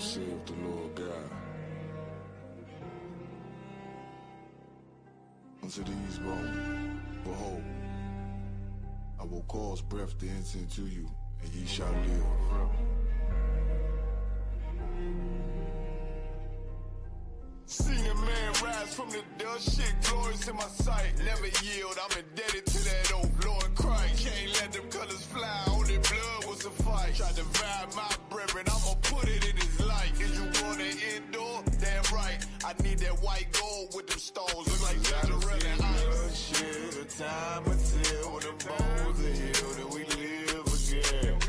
Thus saith the Lord God. Unto these bones, behold, I will cause breath to enter into you, and ye shall live. Seen a man rise from the dust, shit glorious in my sight. Never yield, I'm indebted to that old Lord Christ. Can't let them colors fly, only blood was a fight. Tried to vibe my brethren, I'ma put it in his light. Is you want an indoor? Damn right, I need that white gold with them stones. Look like Israelite. Shit, the time until when the bones are healed and we live again.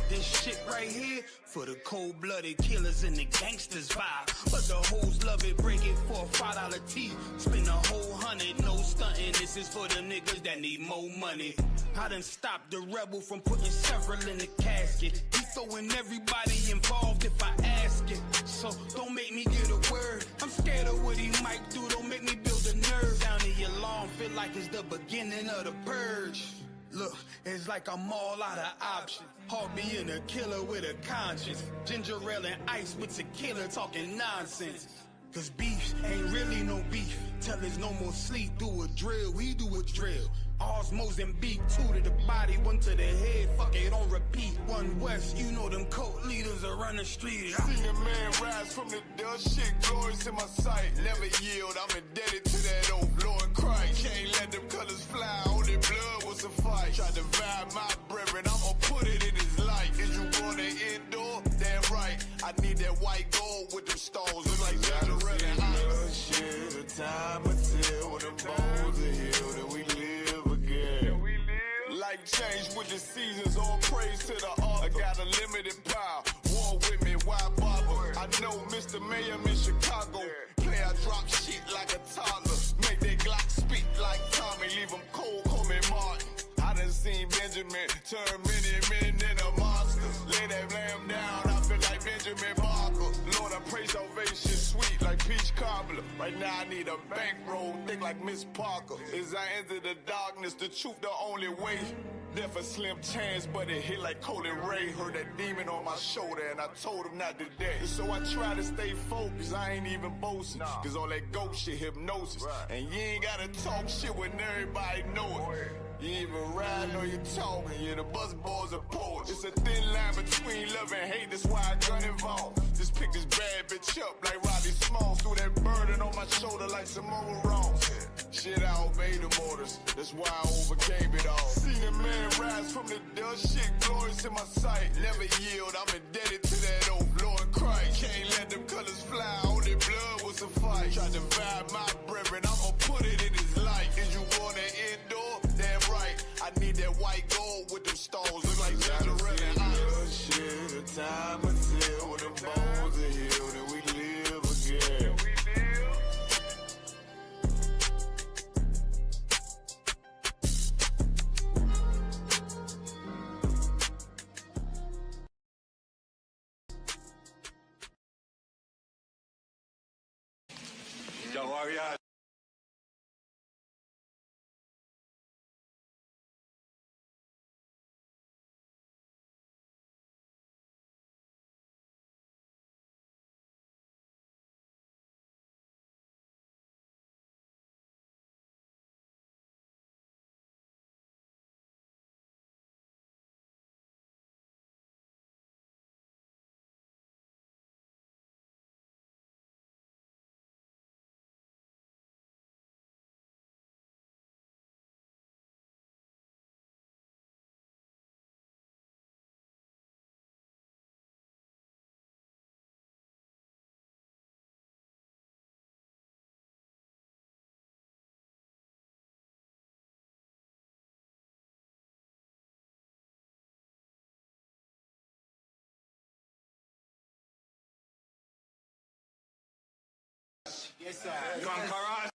This shit right here for the cold-blooded killers and the gangsters vibe. But the hoes love it, break it for a $5 tee. Spend a whole 100, no stunting. This is for the niggas that need more money. I done stopped the rebel from putting several in the casket. He throwing everybody involved if I ask it. So don't make me get a word. I'm scared of what he might do. Don't make me build a nerve. Down the alarm, feel like it's the beginning of the purge. Look, it's like I'm all out of options. Hard being a killer with a conscience. Ginger ale and ice with tequila talking nonsense. Cause beef ain't really no beef. Till there's no more sleep, do a drill, we do a drill. Ours Mozambique, 2 to the body, 1 to the head, fuck it, on repeat. 1 West, you know them cult leaders are running the street. Seen a man rise from the dust, shit glorious in my sight. Never yield, I'm indebted to that old Lord Christ. Can't let them colors fly, only blood was a fight. Tried to vibe my brethren, I'ma put it in his life. Is you want an indoor? Damn right, I need that white gold with them stones. Look like Israelite. Shit, the time until when the bones are healed and we live again. Life change with the seasons, all praise to the author. I got a limited power, war with me, why bother? I know Mr. Mayor in Chicago. Play, I drop shit like a toddler. Make that Glock speak like Tommy, leave him cold, call me Martin. I done seen Benjamin turn many men into monsters. Lay that lamb down, I feel like Benjamin Barker. Lord, I pray salvation sweet like peach cobbler. Right now I need a bankroll, thick like Miss Parker. As I enter the darkness, the truth the only way. Death a slim chance, but it hit like Colin Ray. Heard that demon on my shoulder and I told him not today. So I try to stay focused, I ain't even boasting. Cause all that ghost shit hypnosis. And you ain't gotta talk shit when everybody know it. You ain't even riding or you talking, yeah, the buzz balls are poets. It's a thin line between love and hate, that's why I got involved. Just pick this bad bitch up like Robbie Smalls. Threw that burden on my shoulder like Samoa Ross. Shit, I obeyed the orders, that's why I overcame it all. Seen a man rise from the dust, shit glorious in my sight. Never yield, I'm indebted to that old Lord Christ. Can't let them colors fly, only blood was a fight. Tried to vibe my brethren, I'ma put it in his life. Is you want an indoor? Damn right, I need that white gold with them stones. Look like Israelite. Shit, the time until when the bones are healed and we live again. Yo, warrior. Yes, sir. Conquerors.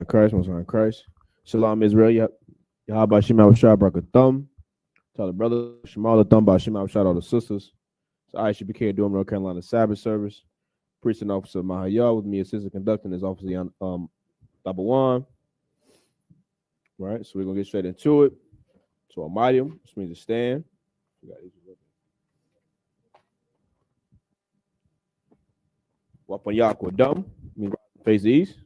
Christ, most high Christ. Shalom, Israel. Yahweh Shema Shah Brakathum. Tell the brother, Shema Thumb by Shema Shah, all the sisters. So I.S.U.P.K. doing North Carolina Sabbath service. Priest and officer Mahayah with me, assistant conducting is officer Double One. Right, so we're gonna get straight into it. So Almighty, which means to stand. Wapan Yaakwa Dum, means face the east.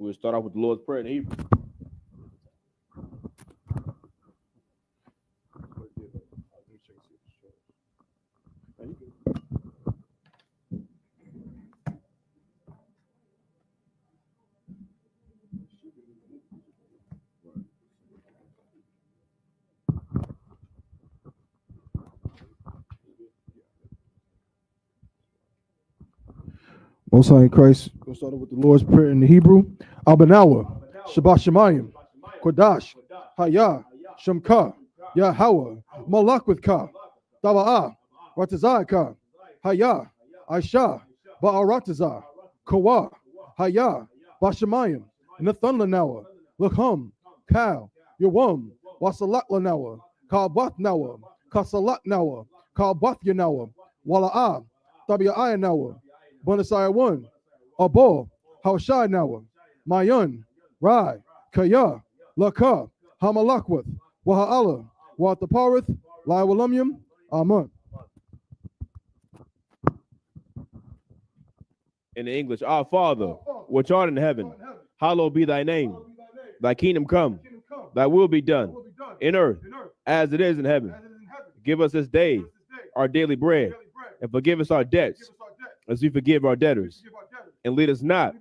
We'll start off with the Lord's Prayer in Hebrew. Most High in Christ, we'll start with the Lord's Prayer in the Hebrew. Abanawa, Shabbat Shemayim, Kodash, Hayah, Shemka, Yahweh, Malak with Ka, Taba'ah, Ratazah Hayah, Aisha, Ba'aratazah, Kawa, Hayah, Bashemayim, Nathan Lanawa, Lakham, Kal, Yawam, Wasalat Lanawa, Kalbath Nawa, Kasalat Nawa, Kalbath Yanawa, Wala'ah, Tabi'ah Nawa, Bonasai 1, Abo, Haushai Nawa, Mayan, Rai, Kaya, Laka, Hamalakwith, Waha'ala, Wataparith, Laiwalumium, Amen. In the English, Our Father, which art in heaven, hallowed be thy name. Thy kingdom come, thy will be done, in earth as it is in heaven. Give us this day our daily bread, and forgive us our debts, as we forgive our debtors. And lead us not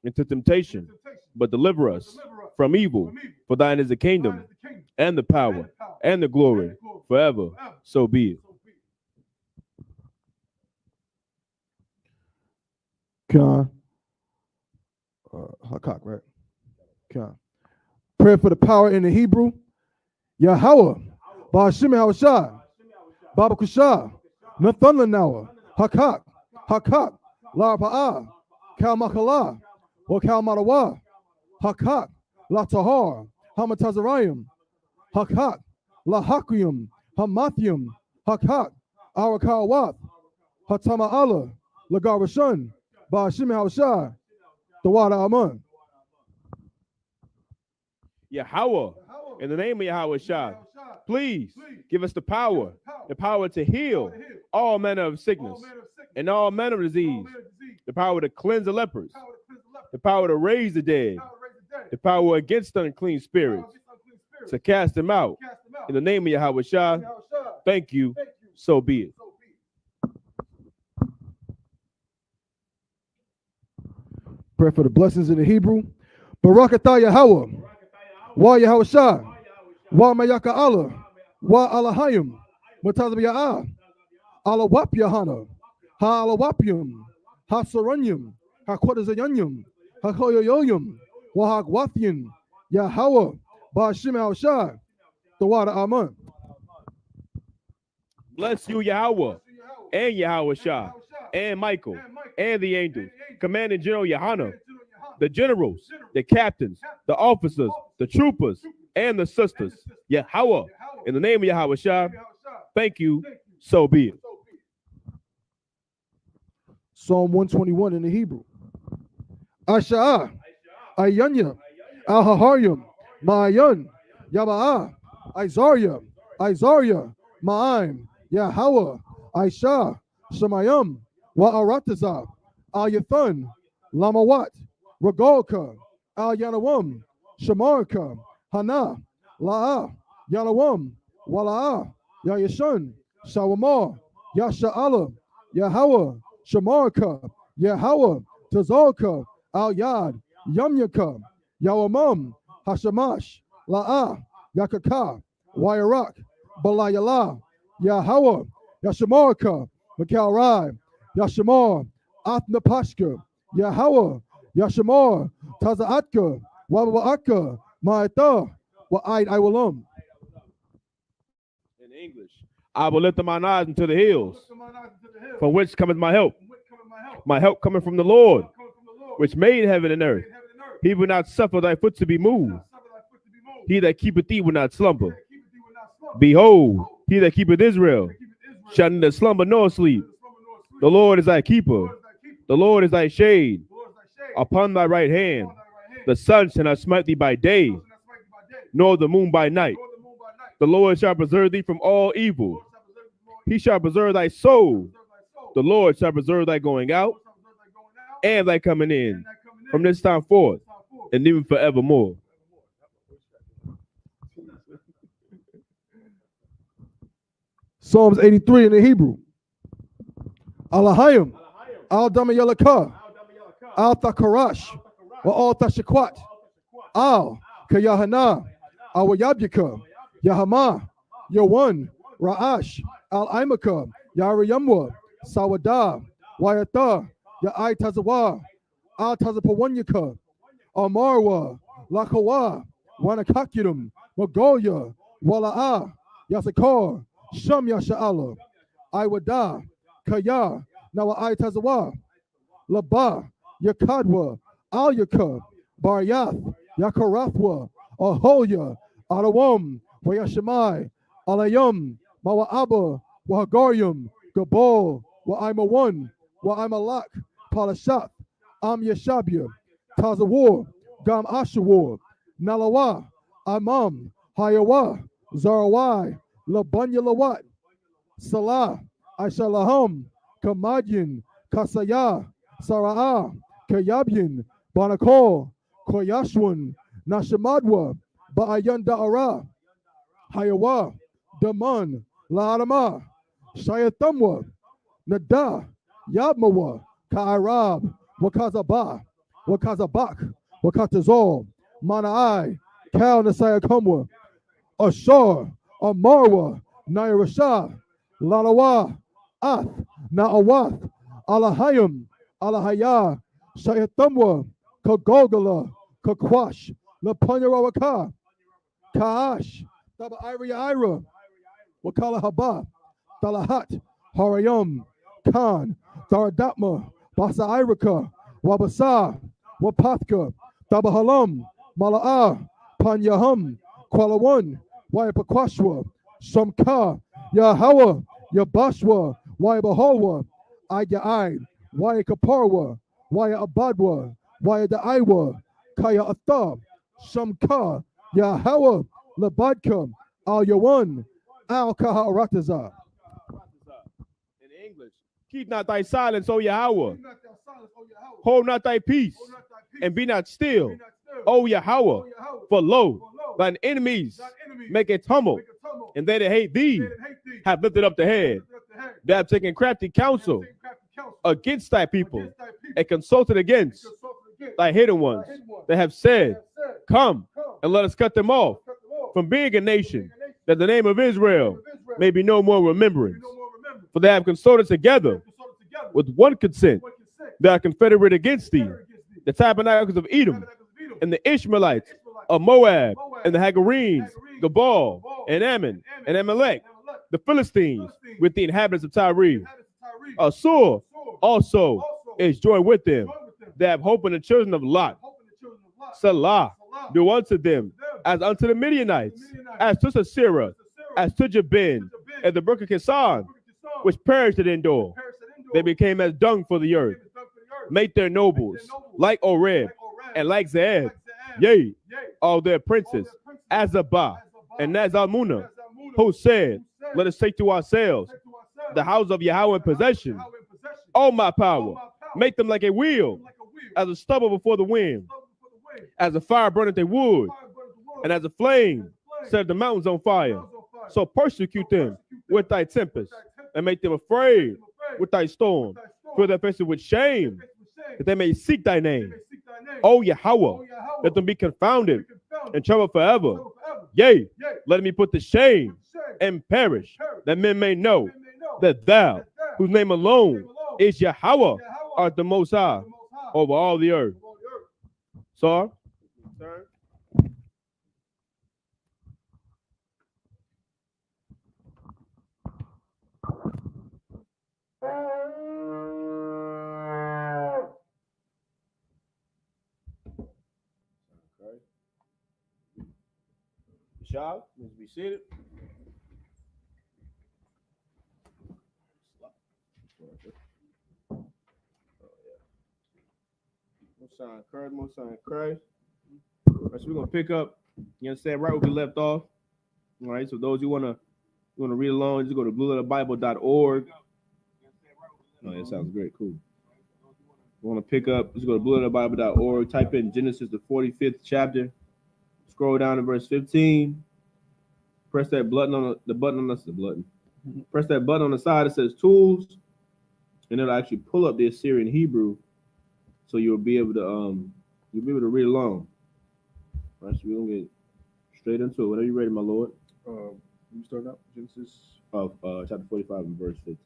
into temptation, but deliver us from evil. For thine is the kingdom, and the power, and the glory, forever. So be it. Khan. Hakak, right? Khan. Prayer for the power in the Hebrew. Yahweh, Ba'ashim Hawashai, Baba Kushah, Nathan Lanawa, Hakak, Hakak, La Pa'ah, Kal Makala, or Kal Marawa, Hakak, La Tahar, Hamatazarayim, Hakak, La Hakium, Hamathium, Hakak, Arakawat, Hatama Allah, Lagarashun, Ba'ashim Hawashai, Dawada Aman. Yahweh, in the name of Yahweh Shah, please give us the power to heal all manner of sickness and all manner of disease, the power to cleanse the lepers, the power to raise the dead, the power against unclean spirits, to cast them out. In the name of Yahweh Shah, thank you, so be it. Prayer for the blessings in the Hebrew. Barakatah Yahweh, Wa Yahweh Shah, Wa Mayaka Allah, Wa Alahayim, Matazab Ya'ah, Alawap Yahanna, Ha Alawapium, Ha Saranyum, Ha Quadazayanyum, Ha Koyoyoyum, Wa Hagwathian, Yahweh, Ba'ashim Hawashai, Dawada Aman. Bless you, Yahweh, and Yahweh Shah, and Michael, and the angels, Commanding General YAHANNA, the generals, the captains, the officers, the troopers, and the sisters. Yahweh, in the name of Yahweh Shah, thank you, so be it. Psalm 121 in the Hebrew. Asha'ah, Ayanya, Al-Haharyam, Ma'ayan, Yaba'ah, Isaiah, Ma'aim, Yahweh, Aisha, Shemayim, Wa'aratazah, Al-Yathan, Lamawat, Ragolka, Al-Yanawam, Shamarka, Hana, La'ah, Yanawam, Wala'ah, Ya Yashun, Shawamar, Ya Sha'ala, Yahweh, Shamarka, Yahweh, Tazolka, Al Yad, Yumyaka, Yawamam, Hashamash, La'ah, Yakaka, Wyarak, Balayala, Yahweh, Yashamarka, Mikal Rai, Yashamar, Athnapashka, Yahweh, Yashamar, Tazaatka, Wabaka, Ma'ata, Wa'id Iwalam. In English, I will lift up mine eyes into the hills, from which cometh my help. My help coming from the Lord, which made heaven and earth. He will not suffer thy foot to be moved. He that keepeth thee will not slumber. Behold, he that keepeth Israel shall neither slumber nor sleep. The Lord is thy keeper. The Lord is thy shade upon thy right hand. The sun shall not smite thee by day, nor the moon by night. The Lord shall preserve thee from all evil. He shall preserve thy soul. The Lord shall preserve thy going out and thy coming in from this time forth and even forevermore. Psalms 83 in the Hebrew. Alahayim, Al Damayalaka, Al Thakarash, wa Al Tashakwat, Al Kayahana, Al Yabyaka, Yahama, Yawan, Ra'ash, Al Imaka, Yariyamwa, Sawada, Wayata, Ya'ai Tazawa, Al Tazapawanyaka, Amarwa, Lakawa, Wanakakirum, Magoya, Wala'a, Yasakar, Sham Yasha'ala, Iwada, Kaya, Nawa Tazawa, Laba, Yakadwa, Al Yaka, Baryath, Yakarathwa, Ahoya, Arawam, Wayashamai, Alayum, Mawa'aba, Wahagarium, Gabal, Wa'aimawan, Wa'aimalak, Palashath, Am Yashabia, Tazawar, Gam Ashawar, Nalawa, Amam, Hayawa, Zarawai, Labanya Lawat, Salah, Aishalaham, Kamadyan, Kasaya, Sara'ah, Kayabyan, Banakol, Koyashwan, Nashamadwa, Ba'ayan Da'ara, Hayawa, Daman, La'adama, Shayatamwa, Nada, Yabmawa, Ka'arab, Wakazaba, Wakazabak, Wakatazol, Mana'ai, Kal Nasayakamwa, Ashar, Amarwa, Nairashah, Lalawa, Ath, Na'awath, Alahayim, Alahaya, Shayatamwa, Kagogala, Kakwash, Lapanyarawaka, Kaash, Taba Ira, Wakala Haba, Talahat, Harayam, Khan, Taradatma, Basa Iraka, Wabasa, Wapathka, Tabahalam, Mala'ah, Panyaham, Kwalawan, Wayapakwashwa, Shamka, Yahawa, Yabashwa, Wayabahawa, Aya'ai, Wayakaparwa, Wayabadwa, Wayadaiwa, Kaya Athab, Shamka, Yahawa, Labadka, Al Yawan, Al Kaharataza. In English, keep not thy silence, O Yahweh. Hold not thy peace, and be not still, O Yahweh. For lo, thine enemies make a tumult, and they that hate thee have lifted up the head. They have taken crafty counsel against thy people, and consulted against thy hidden ones. They have said, come, and let us cut them off from being a nation, that the name of Israel may be no more remembrance. For they have consulted together with one consent. They are confederate against thee, the tabernacles of Edom, and the Ishmaelites of Moab, and the Hagarenes, Gabal, and Ammon, and Amalek, the Philistines, with the inhabitants of Tyre. Assur also is joined with them. They have hope in the children of Lot. Salah, do unto them as unto the Midianites, as to Sisera, as to Jabin, and the brook of Kisan, which perished at Endor. They became as dung for the earth. Make their nobles like Oreb and like Zeeb, yea, all their princes, Azabah and Nazalmunna, who said, let us take to ourselves the house of Yahweh in possession. O my power, make them like a wheel, as a stubble before the wind, as a fire burneth a wood, and as a flame set the mountains on fire. So persecute them with thy tempest, and make them afraid with thy storm. Fill their faces with shame, that they may seek thy name. O Yahweh, let them be confounded and trouble forever. Yea, let me put to shame and perish, that men may know that thou, whose name alone is Yahweh, art the Most High over all the earth. So, Shah, let's be seated. Most High Christ. All right, so we're gonna pick up. You understand right where we left off. All right. So those who wanna read along, just go to blueletterbible.org. Oh, that sounds great. Cool. You want to pick up? Just go to blueletterbible.org. Type in Genesis the 45th chapter. Scroll down to verse 15. Press that button on the button. Press that button on the side that says Tools, and it'll actually pull up the Assyrian Hebrew, so you'll be able to read along. All right, so we're gonna get straight into it. Whenever you're ready, my Lord. You start out Genesis Of chapter 45 and verse 15.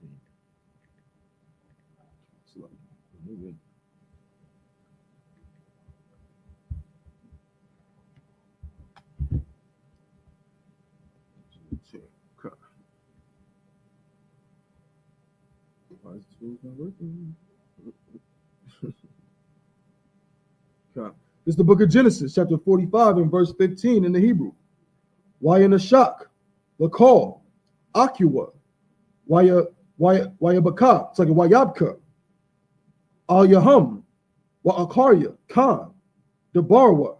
Why is the tool not working? This is the book of Genesis, chapter 45 and verse 15 in the Hebrew. YAHANNA, the call, Akua, YAHUPK, it's like a Y.A.P.K, Al-Yahum, Wa-Akarya, Khan, Debarwa.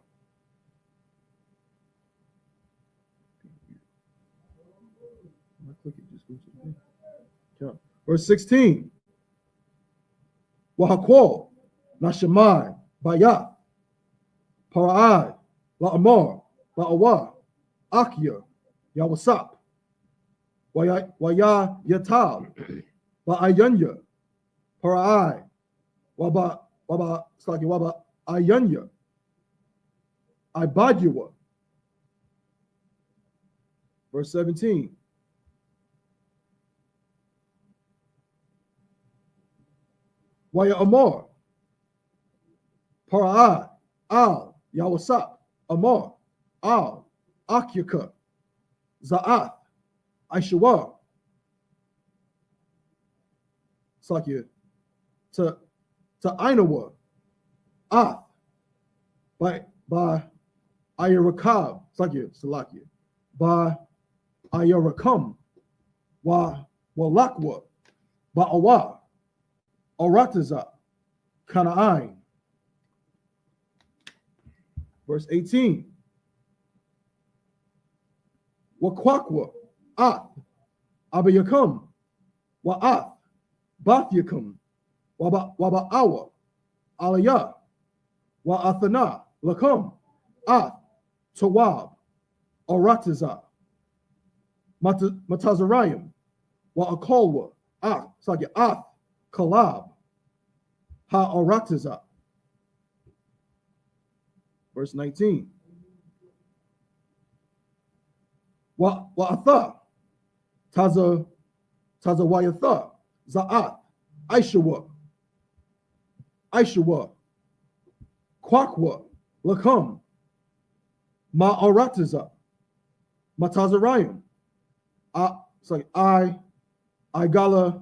Verse 16. Wahakwal, Nashamai, Bayat, Para'ai, La'amar, La'awa, Akya, Yawasap, Waya Yatal, La'ayanya, Para'ai, Waba Ayanya, Ibadyawa. Verse 17. Waya Amar, Para'ai, Al, Yawasap, Amar, Al, Akyaka, Za'ath, Aishawar. It's like you to Ainawa, Ath, by Ayarakab, it's like you, Salakia, by Ayarakam, Walakwa, Ba'awa, Arataza, Kana'ain. Verse 18. Wakwakwa, Ath, Abayakam, Wa'ath, Bathyakam, Waba'awa, Aliyah, Wa'athana, Lakam, Ath, Tawab, Arataza, Matazarayim, Wa'akalwa, Ath, it's like Ath, Kalab, Ha-Arataza. Verse 19. Wa'atha, Tazawayatha, Za'at, Aishawa, Kwakwa, Lakam, Ma'arataza, Matazarayim. It's like I Galawath,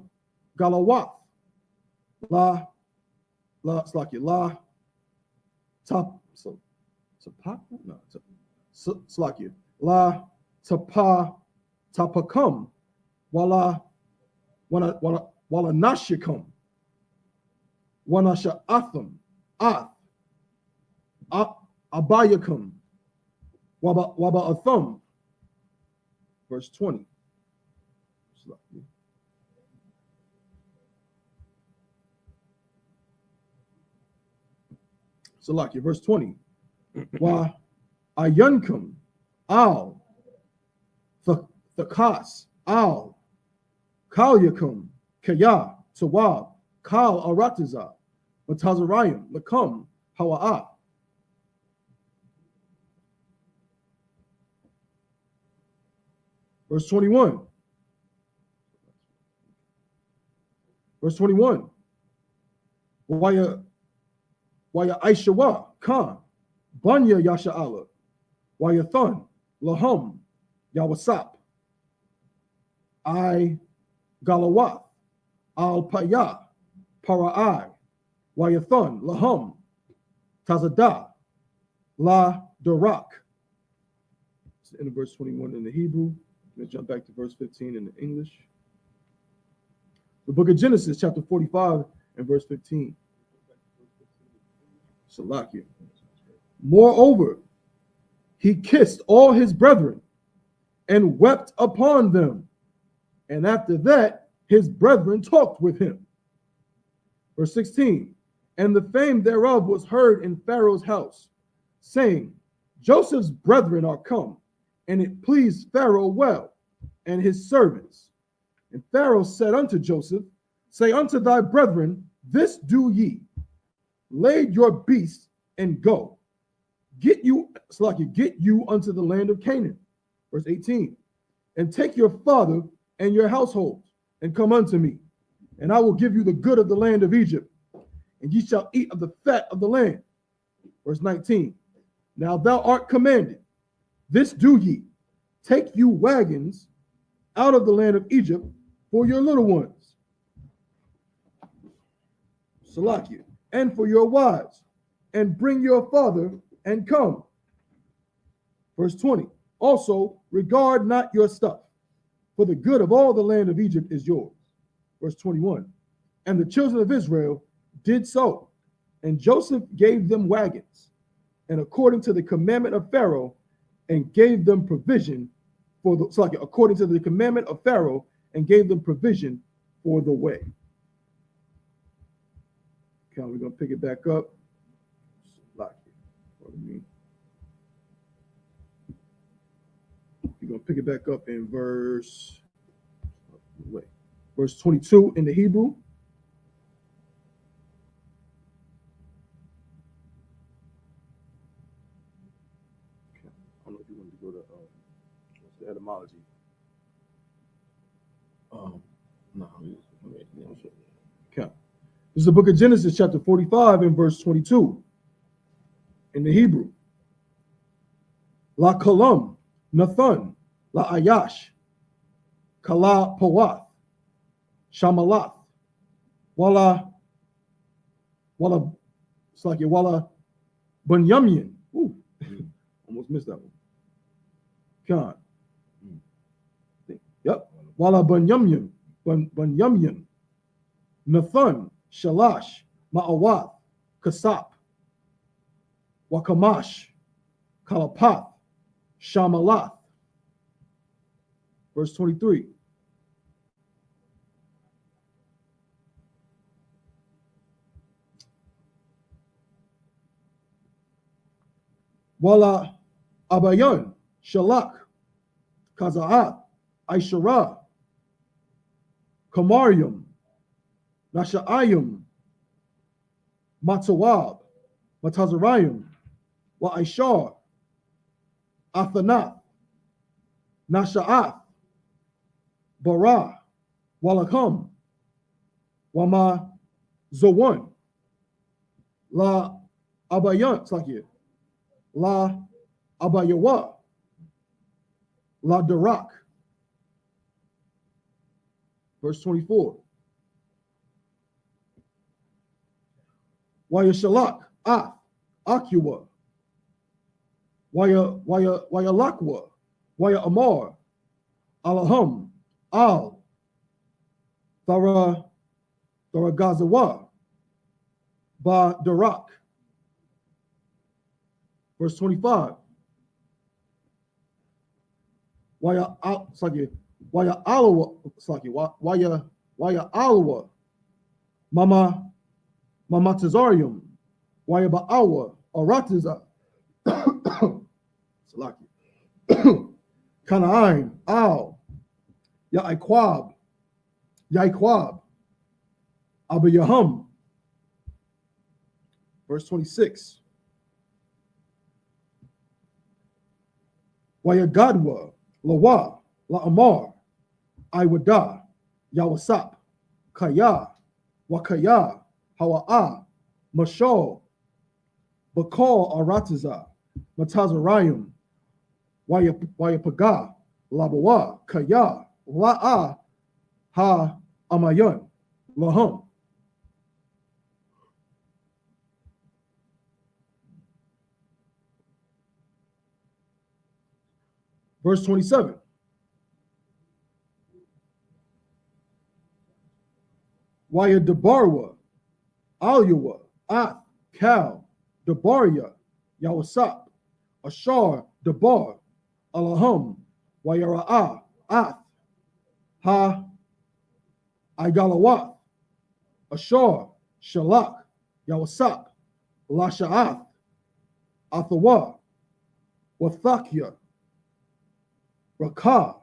it's like La Tap, so no, it's like you La Tapakam, Wala Nashikam, Wanasha Atham, Ath, Abayakam, Waba Atham. Verse 20. Salakia, verse 20. Wa Ayankum, Al, Thakas, Al, Kal Yakum, Kaya, Tawab, Kal Aratiza, Matazarayim, Lakum, Hawa'a. Verse 21. Verse 21. Waya Aishawa, Khan, Banya Yasha'ala, Waya Thun, Lahum, Yawasap, I Galawath, Al Paya, Para'ai, Wayathun, Lahum, Tazada, La Darak. It's the end of verse 21 in the Hebrew. Let's jump back to verse 15 in the English. The book of Genesis, chapter 45 and verse 15. Salakia. Moreover, he kissed all his brethren and wept upon them. And after that, his brethren talked with him. Verse 16. And the fame thereof was heard in Pharaoh's house, saying, Joseph's brethren are come. And it pleased Pharaoh well, and his servants. And Pharaoh said unto Joseph, say unto thy brethren, this do ye. Lade your beasts and go. Get you unto the land of Canaan. Verse 18. And take your father and your households, and come unto me. And I will give you the good of the land of Egypt, and ye shall eat of the fat of the land. Verse 19. Now thou art commanded, this do ye, take you wagons out of the land of Egypt for your little ones, Salakia, and for your wives, and bring your father and come. Verse 20. Also, regard not your stuff, for the good of all the land of Egypt is yours. Verse 21. And the children of Israel did so, and Joseph gave them wagons, and according to the commandment of Pharaoh, and gave them provision for the according to the commandment of Pharaoh, and gave them provision for the way. Okay, we're gonna pick it back up. We're gonna pick it back up in verse 22 in the Hebrew. Okay. I don't know if you want to go to what's the etymology. No. Okay. This is the book of Genesis, chapter 45, and verse 22 in the Hebrew. La Kalam, Nathan, La Ayash, Kala Pawath, Shamalath, Wala Bunyamyan. Ooh, almost missed that one. God. Yep. Wala Bunyamyan, Nathan, Shalash, Ma'awath, Kasap, Wakamash, Kalapath, Shamalath. Verse 23. Wala Abayan, Shalak, Kaza'at, Aishara, Kamarium, Nasha'ayim, Matawab, Matazarayim, Wa'ishar, Athanath, Nasha'ath, Bara, Walakam, Wama Zowan, La Abayan, it's like here, La Abayawa, La Darak. Verse 24. Waya Shalak, Akua, Waya Lakwa, Waya Amar, Alahum, Al, Tharagazawa, Ba Darak. Verse 25. Waya Alawa, Waya Alawa, Mama Tazarium, Waya Ba'awa, Aratiza, Salaki, Kana'ain, Al, Ya'ikwab, Yaikwab, Abiyaham. Verse 26. Wayagadwa, Lawa, La'amar, Iwada, Yawasap, Kaya, Wakaya, Hawa'a, Mashal, Bakal Arataza, Matazarayim, Wayapaga, Labawa, Kaya, La'a, Ha Amayan, Laham. Verse 27. Waya Debarwa, Alyawa, Ath, Cal, Debaria, Yawasap, Ashar, Debar, Alaham, Wayara'a, Ath, Ha, Igalawath, Ashar, Shalak, Yawasap, Lasha'ath, Athawa, Wathakya, Rakah,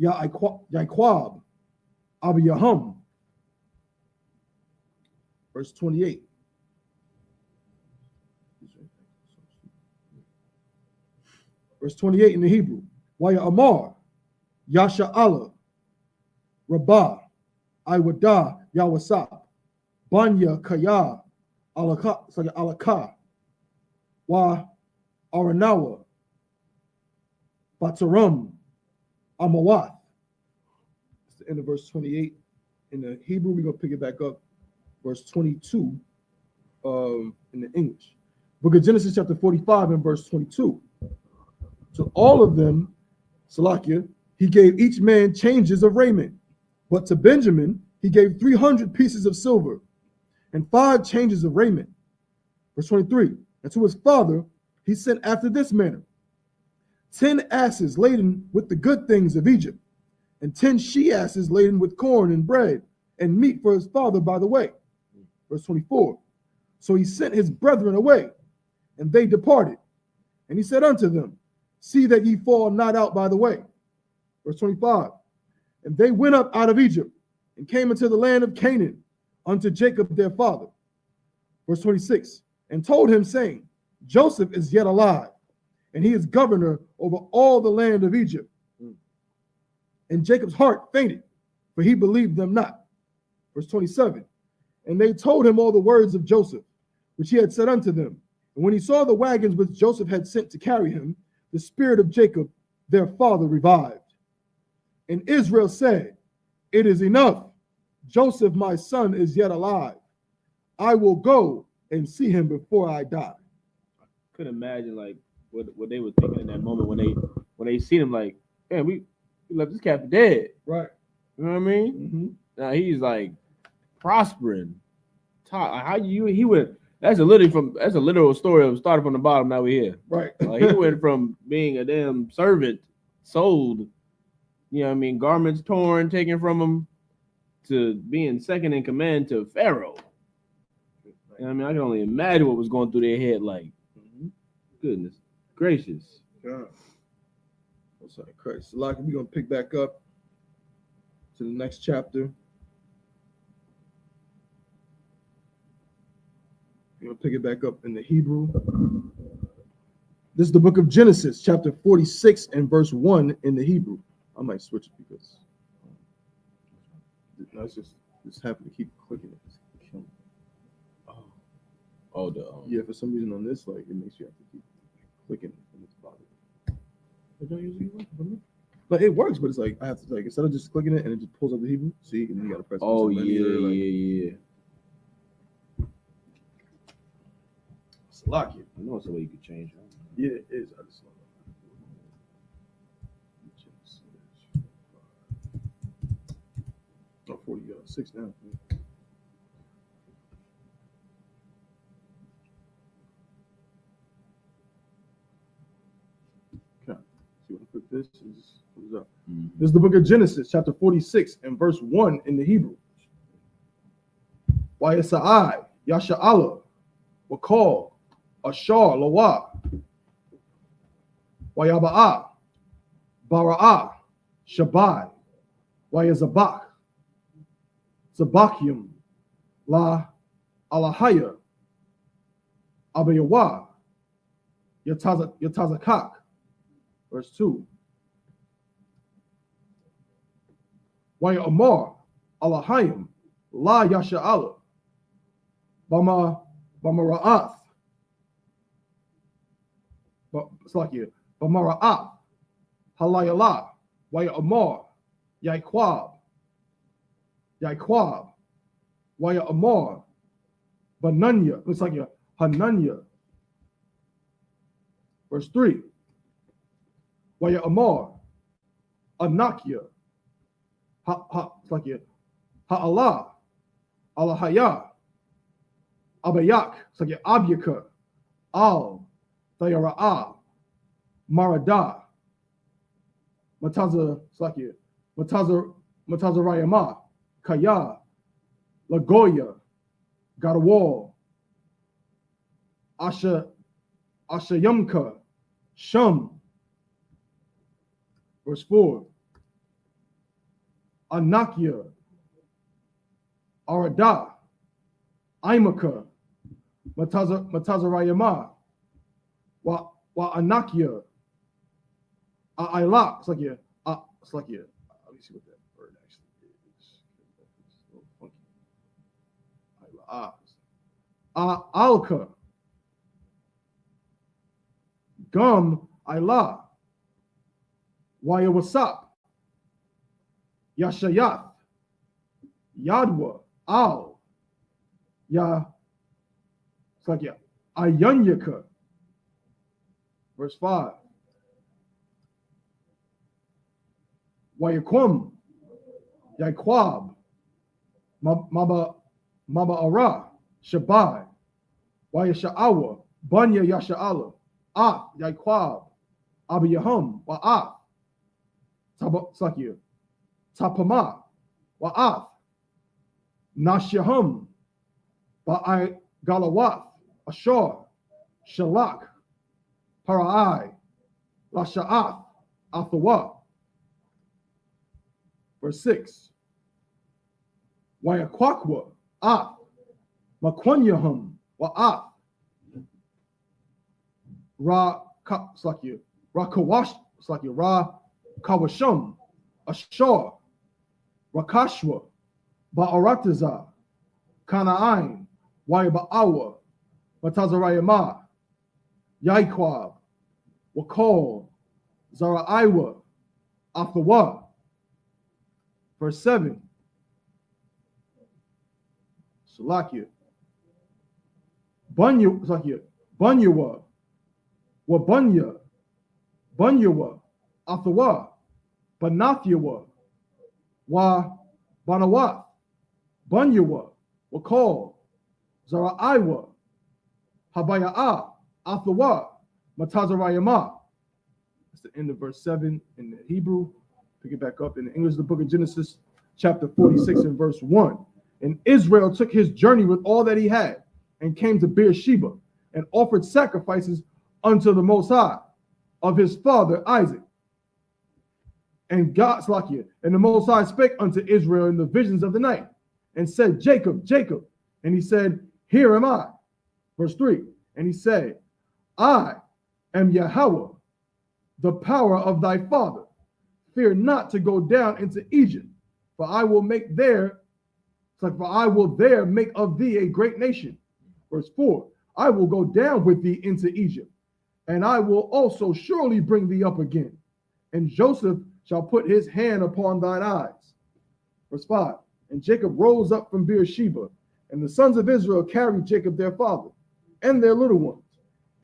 Yaikwab, Abiyaham. Verse 28. Verse 28 in the Hebrew. Waya Amar, Yasha Allah, Rabbah, Iwada, Yawasap, Banya Kaya, Alaka, Wa Aranawa, Bataram, Amawath. That's the end of verse 28. In the Hebrew, we're going to pick it back up. Verse 22 in the English. Book of Genesis chapter 45 and verse 22. To all of them, Salakia, he gave each man changes of raiment. But to Benjamin, he gave 300 pieces of silver and 5 changes of raiment. Verse 23. And to his father, he sent after this manner: 10 asses laden with the good things of Egypt, and 10 she-asses laden with corn and bread and meat for his father by the way. Verse 24. So he sent his brethren away, and they departed. And he said unto them, see that ye fall not out by the way. Verse 25. And they went up out of Egypt and came into the land of Canaan unto Jacob their father. Verse 26. And told him, saying, Joseph is yet alive, and he is governor over all the land of Egypt. And Jacob's heart fainted, for he believed them not. Verse 27. And they told him all the words of Joseph, which he had said unto them. And when he saw the wagons which Joseph had sent to carry him, the spirit of Jacob, their father, revived. And Israel said, it is enough. Joseph, my son, is yet alive. I will go and see him before I die. I couldn't imagine like what they were thinking in that moment when they seen him, like, man, we left this cat for dead. Right. You know what I mean? Mm-hmm. Now he's like prospering. He went. That's a literal story of starting from the bottom. Now we're here. Right. He went from being a damn servant, sold, you know what I mean, garments torn, taken from him, to being second in command to Pharaoh. You know what I mean? I can only imagine what was going through their head. Like, goodness gracious. Yeah. Oh, sorry, Christ. So, like, we're gonna pick back up to the next chapter. We're gonna pick it back up in the Hebrew. This is the book of Genesis, chapter 46 and verse 1 in the Hebrew. I might switch it because I just happen to keep clicking it. Yeah, for some reason on this, like, it makes you have to keep clicking and it's bothering. It don't usually work, but it works. But it's like I have to, like, instead of just clicking it and it just pulls up the Hebrew. See, and then you gotta press. Oh yeah. Lock it. I know it's a way you could change it. Yeah, it is. I just oh, 46 now. Okay. See what I put this is. What is up? This is the book of Genesis, chapter 46 and verse 1 in the Hebrew. Y-S-I, Yasha Allah, Wakal, Ashar, Lawa, Wayaba'a, Bara'a, Shabai, Wayazabak, Sabakim, La Alahaya, Abayawa, Yatazakak. Verse 2. Waya Amar, Alahayim, La Yasha'ala, Bama Ra'ath, Bama Ra'ath, Halayala, Waya Amar, Yaikwab, Waya Amar, Bananya, looks like Hananya. Verse 3. Waya Amar, Anakia, Ha'Allah, Alahaya, Abayak, it's like Abyaka, Al, Thayara'a, Marada, Matazarayama, Kaya, Lagoya, Gadawal, Ashayamka, Shum. Verse 4. Anakia, Arada, Imaka, Matazarayama, Wa Anakia, Ailak. Let me see what that word actually is. It's a little funky. Alka, Gum, Ila, YAHANNA, Yashayath, Yadwa, Al, Ayunyaka. Verse 5. Wayakum, Yaikwab, Maba Ara, Shabai, Wayasha'awa, Banya Yasha'ala, Ah, Yaikwab, Abiyahum, Wa'af, Tapama, Wa'af, Nashahum, Ba'ai Galawath, Ashur, Shalak, Para'ai, Lasha'ath, Athawa. Verse 6. Wayakwakwa, Af, Makwanyahum, Wa'af, Kawashum, Ashur, Rakashwa, Ba'arataza, Kana'ain, Waiba'awa, Matazarayama, Yaikwab, Wakol, Zaraiwa, Athawa. Verse 7. Salakia. Bunyawa, Wabunya, Bunyawa, Athawa, Banathiawa, Wa Banawa, Bunyawa, Wakol, Zaraiwa, Habaya'a, Athawa, Matazarayama. That's the end of verse 7 in the Hebrew. Pick it back up in the English, the book of Genesis, chapter 46 and verse 1. And Israel took his journey with all that he had and came to Beersheba and offered sacrifices unto the Most High of his father Isaac. And and the Most High spake unto Israel in the visions of the night and said, Jacob, Jacob. And he said, Here am I. Verse 3. And he said, I am Yahweh, the power of thy father. Fear not to go down into Egypt, for I will there make of thee a great nation. Verse 4. I will go down with thee into Egypt, and I will also surely bring thee up again. And Joseph shall put his hand upon thine eyes. Verse 5. And Jacob rose up from Beersheba, and the sons of Israel carried Jacob their father, and their little ones,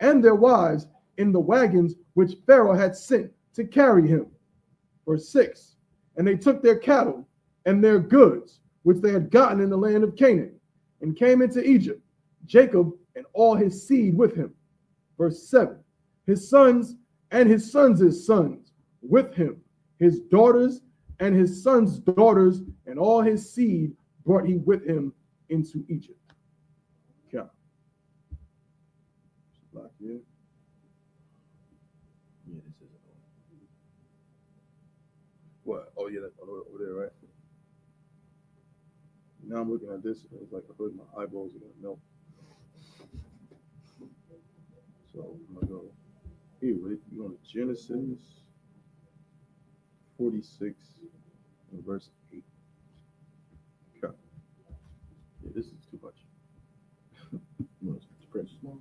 and their wives in the wagons which Pharaoh had sent to carry him. Verse 6. And they took their cattle and their goods, which they had gotten in the land of Canaan, and came into Egypt, Jacob and all his seed with him. Verse 7. His sons and his sons' sons with him, his daughters and his sons' daughters, and all his seed brought he with him into Egypt. Okay. Yeah, this is what? Oh, yeah, that's over there, right? Now I'm looking at this, it's like I feel like my eyeballs are gonna melt. So I'm gonna go here, right? You're going to Genesis 46 and verse 8. Okay. Yeah, this is too much. No, it's print small.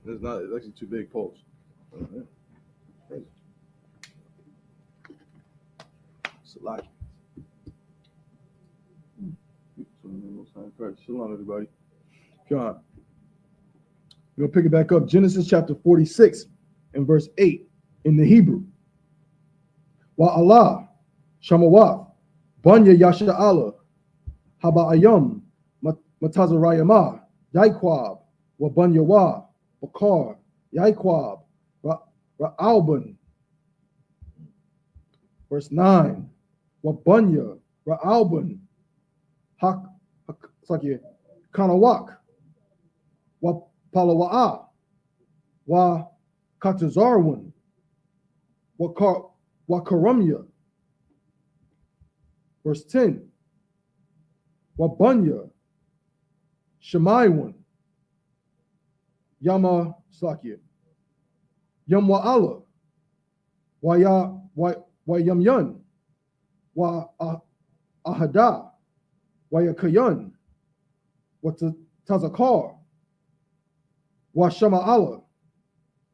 It's not, it's actually too big, Pulse. Oh, yeah. Crazy. Salaki. Shalom, everybody. God. We're going to pick it back up. Genesis chapter 46 and verse 8 in the Hebrew. Wa Allah, Shamawaf, Banya Yasha'ala, Haba'ayam, Matazarayama, Yaikwab, Wa Banyawa, Bakar, Yaikwab, Ra'alban. Verse 9. Wa Banya, Ra'alban, Kanawak, Wa Palawa'a, Wa Katazarwan, Wa Karamya. Verse 10. Wa Banya, Shemaiwan, Yama Sakya, Yamwa Allah, Wa Yamyun, Wa Ahada, Wa Yakayun, Wa Tazakar, Wa Shama Allah,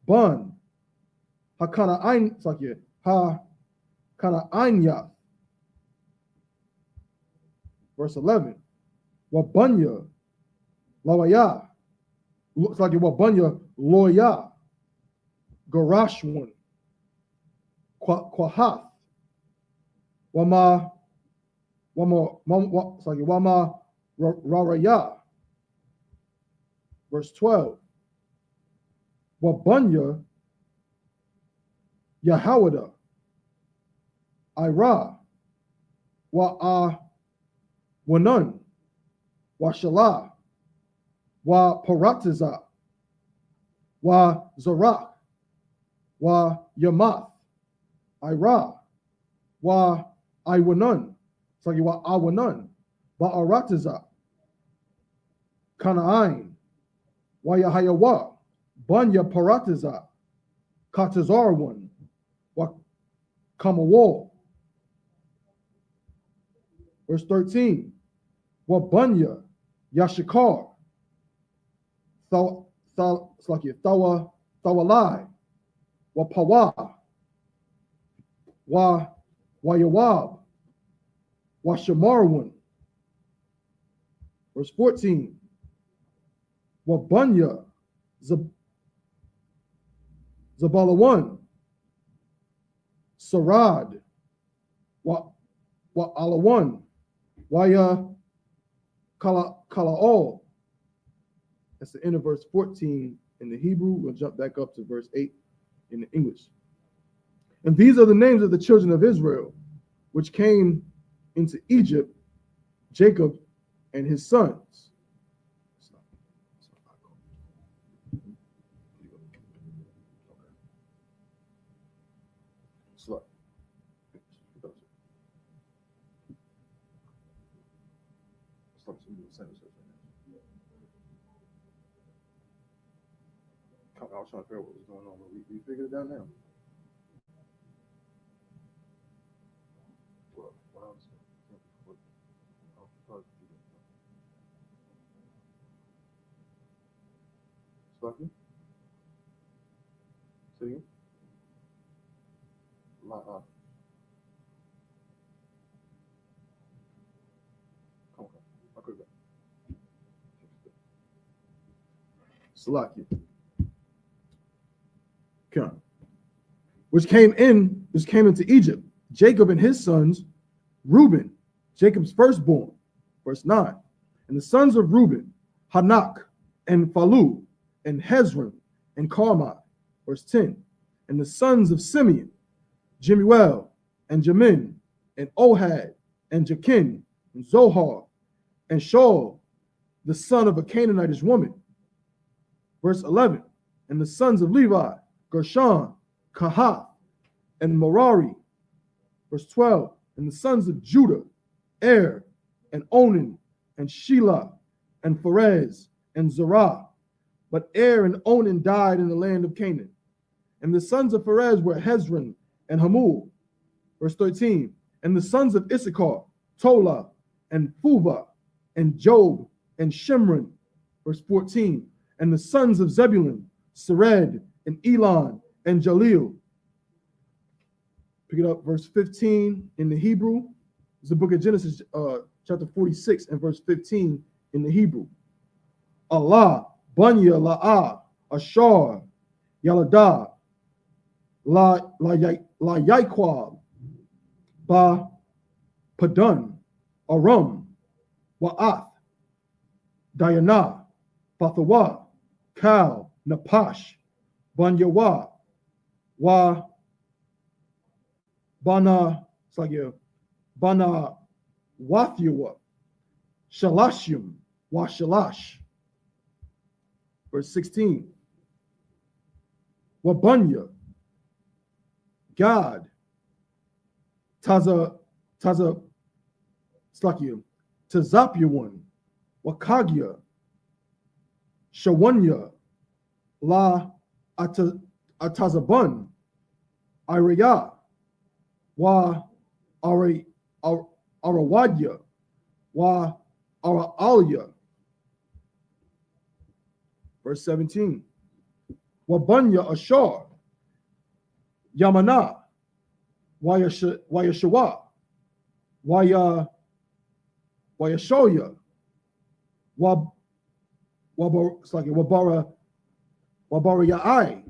Ban, Hakana Ein Sakya, Ha Kana Einya. Verse 11. Wa Banya, Lawaya, looks like Wa Banya, Loya, Garashwan, Kwahath, Wama Raraya. Verse 12. Wa Banya, Yahawada, Ira, Wa Wanun, Wa Shalah, Wa Paratiza, Wa Zarak, Wa Yamath, Ira, Wa Iwanun, sorry, Wa Awanun, Wa Aratiza, Kana'ain, Wa Yahayawa, Banya Paratiza, Katazarwan, Wa Kamawal. Verse 13. Wa Banya Yashikar, Thawalai, Wa Pawa, Wa Yawab, Wa Shamarwan. Verse 14. Wa Banya Zabalawan, Sarad, Wa Alawan, Waya Kala'ol. That's the end of verse 14 in the Hebrew. We'll jump back up to verse 8 in the English. And these are the names of the children of Israel, which came into Egypt, Jacob and his sons. I was trying to figure out what was going on, but we figured it out now. Stucky? Say again? Okay. I'll go back. Salakia. Which came into Egypt, Jacob and his sons, Reuben, Jacob's firstborn. Verse 9. And the sons of Reuben, Hanak, and Phalu, and Hezron, and Carmi. Verse 10. And the sons of Simeon, Jemuel, and Jamin, and Ohad, and Jakin, and Zohar, and Shaul, the son of a Canaanitish woman. Verse 11. And the sons of Levi, Gershon, Kahath, and Merari. Verse 12. And the sons of Judah, Er, and Onan, and Shelah, and Pharez, and Zerah. But Er and Onan died in the land of Canaan. And the sons of Pharez were Hezron and Hamul. Verse 13. And the sons of Issachar, Tola, and Phuvah, and Job, and Shimron. Verse 14. And the sons of Zebulun, Sered, and Elon, and Jaleel. Pick it up, verse 15 in the Hebrew. It's the book of Genesis, chapter 46, and verse 15 in the Hebrew. Allah, Bunya, La'ah, Ashar, Yaladah, La Yaiquab, Ba Padun, Aram, Wa'ath, Diana, Bathawa, Kal, Napash, Banyawa, Wa Bana, it's like Bana Wathiwa, Shalashim, Wa Shalash. Verse 16. Wabunya, Gad, Taza, Slakia, Tazapyawan, Wakagya, Shawanya, La Atazabun, Iraya, Wa Arawadya, Wa Araalya. Verse 17. Wabunya Ashar, Yamana, Wayashawa, Wayashoya, Wabarayai,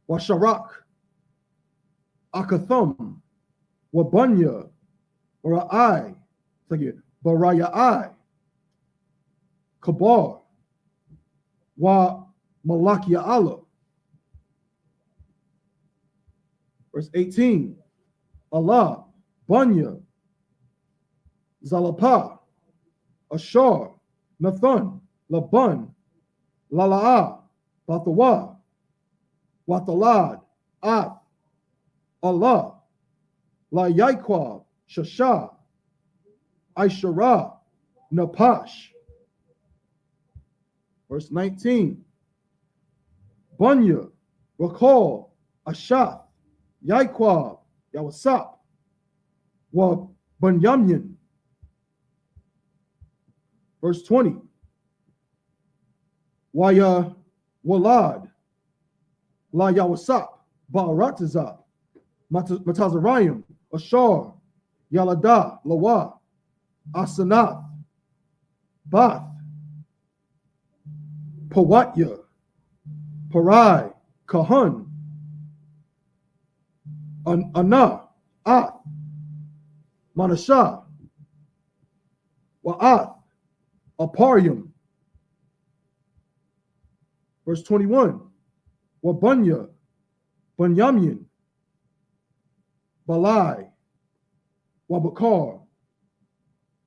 Washarak, Akathum, Wabunya, Bara'ai, Barayai, Kabar, Wa Malakia Allah. Verse 18. Allah, Bunya, Zalapa, Ashar, Nathan, Laban, Lala'ah, Bathawa, Watalad, Ath, Allah, La Yaiquab, Shasha, Aishara, Napash. Verse 19. Bunya, Rakal, Ashaf, Yaiquab, Yahusap, Wa Bunyamin. Verse 20. Waya Walad, La Yahusap, Ba'aratazah, Matazarayim, Ashar, Yalada, Lawa, Asanath, Bath, Pawatya, Parai, Kahun, Anah, Ath, Manashah, Wa'ath, Aparium. Verse 21. Wabunya, Bunyamin, Balai, Wabakar,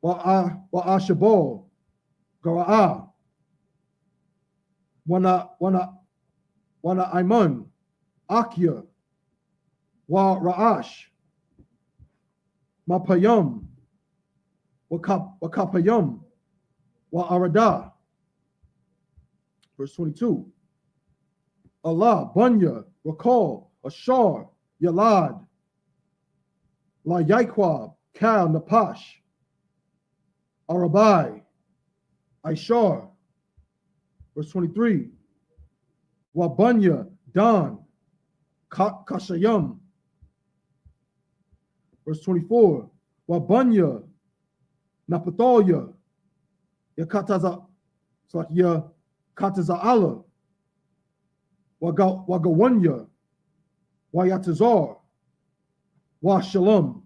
Wa'ashabal, Gara'ah, Wana Aiman, Akia, Wa Ra'ash, Mapayam, Wakapayam, Wa Arada. Verse 22. Allah, Bunya, Rakal, Ashar, Yalad, La Yaiquab, Kal, Napash, Arabai, Aishar. Verse 23. Wabunya, Dan, Kashayam. Verse 24. Wabunya, Napathalia, Yakataza, it's like Yakataza'ala, Wagawanya, Wayatazar, Shalom.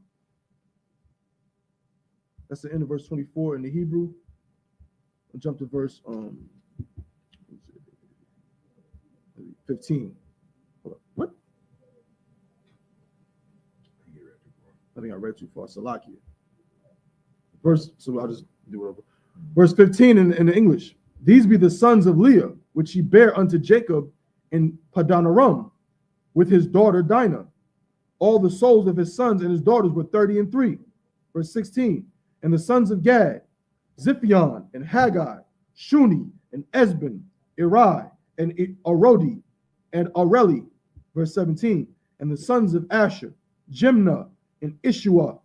That's the end of verse 24 in the Hebrew. I'll jump to verse 15. Hold on. What? I think I read too far. Salakia. So I'll just do it over. Verse 15 in the English. These be the sons of Leah, which he bare unto Jacob in Padanaram, with his daughter Dinah. All the souls of his sons and his daughters were 30 and 3. Verse 16. And the sons of Gad, Ziphion and Haggai, Shuni and Esben, Eri and Arodi and Areli. Verse 17. And the sons of Asher, Jimnah and Ishua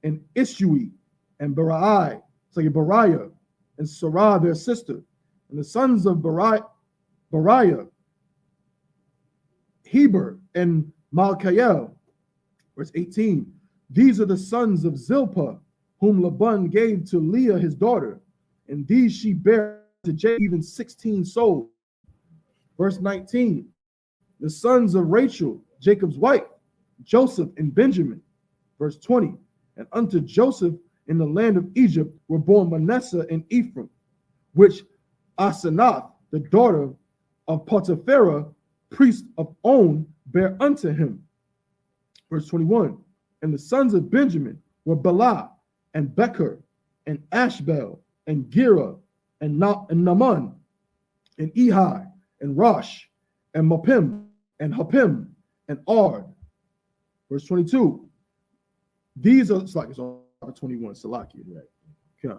and Isui and Bariah and Sarah their sister. And the sons of Bariah, Heber and Malchiel. Verse 18. These are the sons of Zilpah, whom Laban gave to Leah his daughter, and these she bare to Jacob, even 16 souls. Verse 19. The sons of Rachel, Jacob's wife, Joseph and Benjamin. Verse 20. And unto Joseph in the land of Egypt were born Manasseh and Ephraim, which Asenath, the daughter of Potipharah, priest of On, bare unto him. Verse 21. And the sons of Benjamin were Bela and Becher and Ashbel and Gera and Naaman and Ehi and Rosh and Mapim and Hapim and Ard. Verse 22. These are, it's like it's all 21, Salakia, right? Yeah.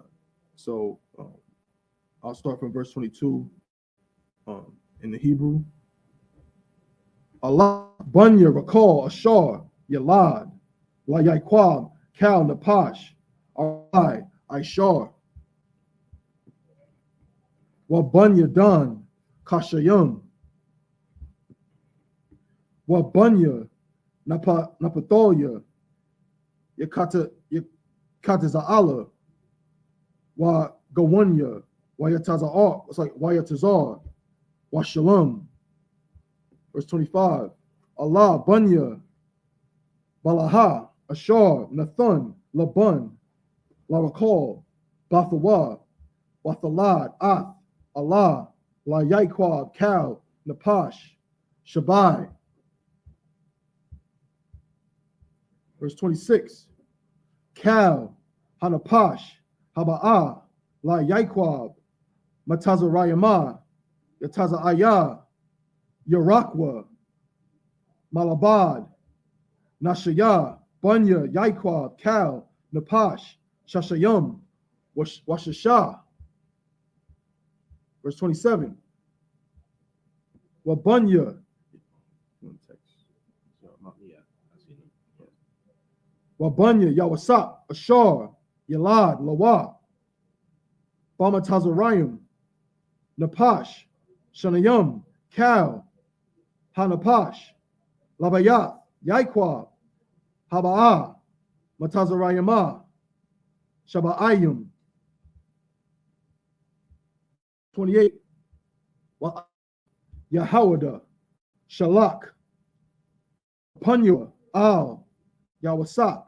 So I'll start from verse 22 in the Hebrew. Allah, Bunya, Rakal, Ashar, Yalad, Layaquab, Kal, Napash, Arai, Ishar, Wabunya, Dan, Kashayim, Wabunya, Napatholia, Yakataza'ala, Wa Gawanya, Wayatazar, it's like Wayatazar, Wa Shalom. Verse 25. Allah, Bunya, Balaha, Ashar, Nathan, Laban, Larakal, Bathawa, Wathalad, Ath, Allah, La Yaiquab, Kal, Napash, Shabai. Verse 26. Kal, Hanapash, Haba'ah, La Yaiquab, Matazarayama, Yataza'ayah, Yarakwa, Malabad, Nashaya, Bunya, Yaiquab, Kal, Napash, Shashayam, Washashah. Verse 27. Wabunya. Wabunya, Yawasap, Ashar, Yalad, Lawa, Bamatazarayim, Napash, Shanayam, Kal, Hanapash, Labayat, Yaiquab, Haba'ah, Matazarayama, Shaba'ayim. 28. Yahawada, Shalak, Punya, Al, Yawasap,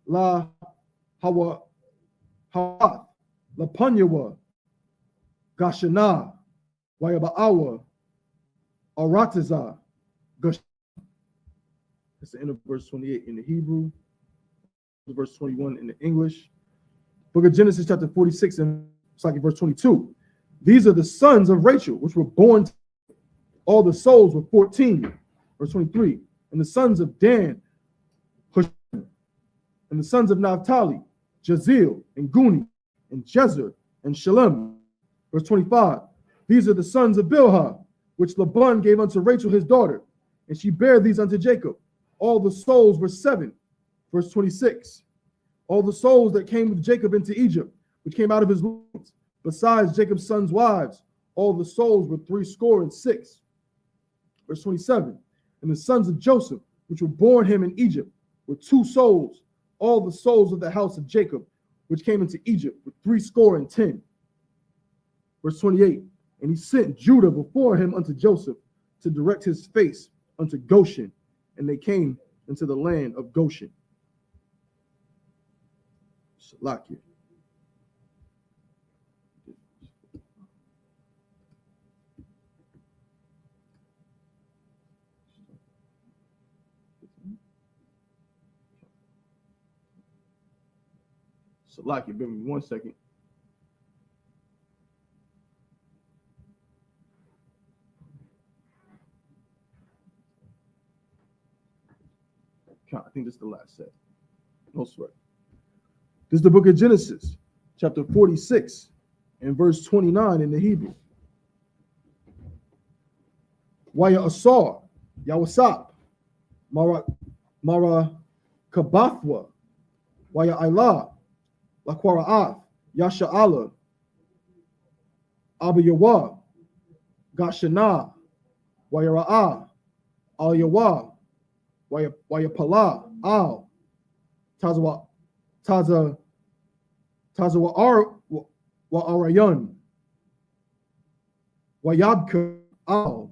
La Hawa, Hawath, La Punyawa, Gashana, Wayaba'awa, Arataza, Gash. That's the end of verse 28 in the Hebrew, verse 21 in the English. Book of Genesis, chapter 46, and it's like verse 22. These are the sons of Rachel, which were born. All the souls were 14. Verse 23. And the sons of Dan, Hushim, and the sons of Naphtali, Jazeel, and Guni, and Jezer, and Shalem. Verse 25. These are the sons of Bilhah, which Laban gave unto Rachel his daughter, and she bare these unto Jacob. All the souls were 7. Verse 26. All the souls that came with Jacob into Egypt, which came out of his loins, besides Jacob's sons' wives, all the souls were 66. Verse 27. And the sons of Joseph, which were born him in Egypt, were 2 souls. All the souls of the house of Jacob, which came into Egypt, were 70. Verse 28. And he sent Judah before him unto Joseph to direct his face unto Goshen, and they came into the land of Goshen. Salakia. Salakia, give me 1 second. I think this is the last set. No sweat. This is the book of Genesis, chapter 46 and verse 29 in the Hebrew. YAHANNA, YAHANNA, Mara Kabathwa, YAHANNA, Laquara'ath, Yasha'ala, Abiyawa, Gashana, Wayara'ah, Al Yawa, Wayapala, Al, Tazawa, Tazawa Wa'arayan, Wayabka, Al,